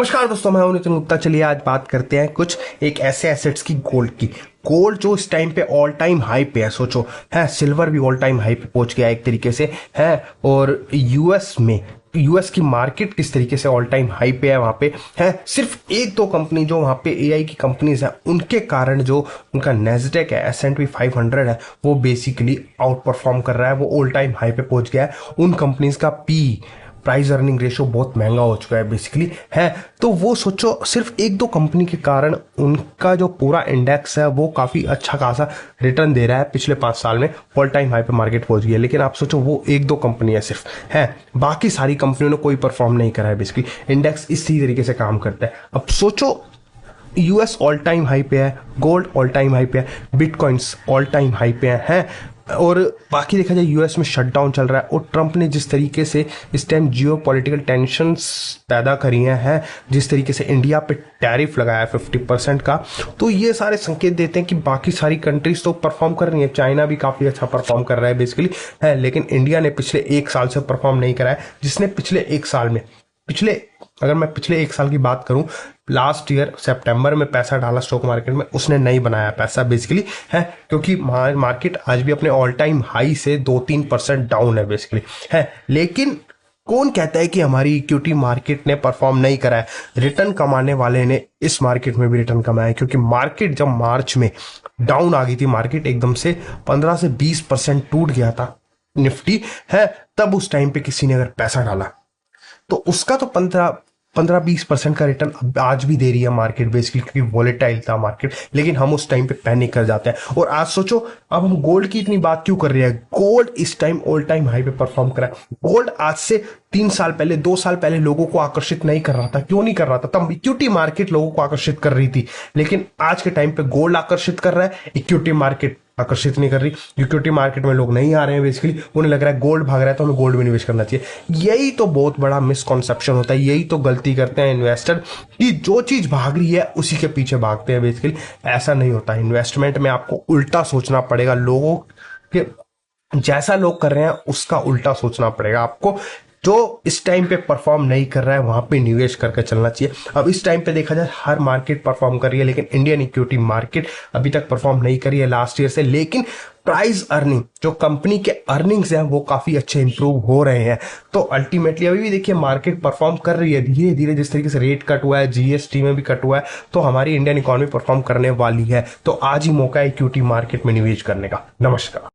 नमस्कार दोस्तों, मैं हूं नितिन गुप्ता। चलिए आज बात करते हैं कुछ एक ऐसे एसेट्स की, गोल्ड की। गोल्ड जो इस टाइम पे ऑल टाइम हाई पे है, सोचो है। सिल्वर भी ऑल टाइम हाई पे पहुंच गया एक तरीके से है। और यूएस की मार्केट किस तरीके से ऑल टाइम हाई पे है वहां पे है। सिर्फ एक दो कंपनी जो वहां पे एआई की कंपनीज है, उनके कारण जो उनका नेस्डेक है, S&P 500 है, वो बेसिकली आउट परफॉर्म कर रहा है। वो ऑल टाइम हाई पे पहुंच गया है। उन कंपनीज का प्राइस अर्निंग रेशो बहुत महंगा हो चुका है बेसिकली है। तो वो सोचो सिर्फ एक दो कंपनी के कारण उनका जो पूरा इंडेक्स है वो काफी अच्छा खासा रिटर्न दे रहा है। पिछले 5 साल में ऑल टाइम हाई पे मार्केट पहुंच गई है। लेकिन आप सोचो वो एक दो कंपनी है सिर्फ है, बाकी सारी कंपनियों ने कोई परफॉर्म नहीं करा है। बेसिकली इंडेक्स इसी तरीके से काम करता है। अब सोचो यूएस ऑल टाइम हाई पे है, गोल्ड ऑल टाइम हाई पे है, बिटकॉइंस ऑल टाइम हाई पे है। और बाकी देखा जाए यूएस में शटडाउन चल रहा है और ट्रंप ने जिस तरीके से इस टाइम जियो पॉलिटिकल टेंशंस पैदा करी हैं, जिस तरीके से इंडिया पे टैरिफ लगाया 50% का, तो ये सारे संकेत देते हैं कि बाकी सारी कंट्रीज तो परफॉर्म कर रही है। चाइना भी काफी अच्छा परफॉर्म कर रहा है बेसिकली है, लेकिन इंडिया ने पिछले 1 साल से परफॉर्म नहीं करा है। जिसने पिछले 1 साल में अगर मैं पिछले 1 साल की बात करूं, लास्ट ईयर सितंबर में पैसा डाला स्टॉक मार्केट में, उसने नहीं बनाया पैसा बेसिकली है, क्योंकि मार्केट आज भी अपने ऑल टाइम हाई से 2-3% डाउन है बेसिकली है। लेकिन कौन कहता है कि हमारी इक्विटी मार्केट ने परफॉर्म नहीं करा है? रिटर्न कमाने वाले ने इस मार्केट में भी रिटर्न कमाया है, क्योंकि मार्केट जब मार्च में डाउन आ गई थी, मार्केट एकदम से 15 से 20% टूट गया था निफ्टी है, तब उस टाइम पे किसी ने अगर पैसा डाला तो उसका तो 15-20% का रिटर्न आज भी दे रही है मार्केट बेसिकली, क्योंकि वॉलेटाइल था मार्केट। लेकिन हम उस टाइम पे पैनिक कर जाते हैं। और आज सोचो, अब हम गोल्ड की इतनी बात क्यों कर रहे हैं? गोल्ड इस टाइम ऑल टाइम हाई पे परफॉर्म कर रहा है। गोल्ड आज से 3 साल पहले, 2 साल पहले लोगों को आकर्षित नहीं कर रहा था। क्यों नहीं कर रहा था? तब इक्विटी मार्केट लोगों को आकर्षित कर रही थी। लेकिन आज के टाइम पे गोल्ड आकर्षित कर रहा है, इक्विटी मार्केट आकर्षित नहीं कर रही। इक्विटी मार्केट में लोग नहीं आ रहे हैं बेसिकली, उन्हें लग रहा है गोल्ड भाग रहा है तो हमें गोल्ड में निवेश करना चाहिए। यही तो बहुत बड़ा मिसकॉन्सेप्शन होता है, यही तो गलती करते हैं इन्वेस्टर, कि जो चीज भाग रही है उसी के पीछे भागते हैं बेसिकली। ऐसा नहीं होता। इन्वेस्टमेंट में आपको उल्टा सोचना पड़ेगा। लोगों के जैसा लोग कर रहे हैं उसका उल्टा सोचना पड़ेगा आपको। जो इस टाइम पे परफॉर्म नहीं कर रहा है वहां पे निवेश करके चलना चाहिए। अब इस टाइम पे देखा जाए हर मार्केट परफॉर्म कर रही है, लेकिन इंडियन इक्विटी मार्केट अभी तक परफॉर्म नहीं करी है लास्ट ईयर से। लेकिन प्राइस अर्निंग, जो कंपनी के अर्निंग्स हैं, वो काफी अच्छे इंप्रूव हो रहे हैं। तो अल्टीमेटली अभी भी देखिए मार्केट परफॉर्म कर रही है धीरे धीरे। जिस तरीके से रेट कट हुआ है, जीएसटी में भी कट हुआ है, तो हमारी इंडियन इकोनॉमी परफॉर्म करने वाली है। तो आज ही मौका है इक्विटी मार्केट में निवेश करने का। नमस्कार।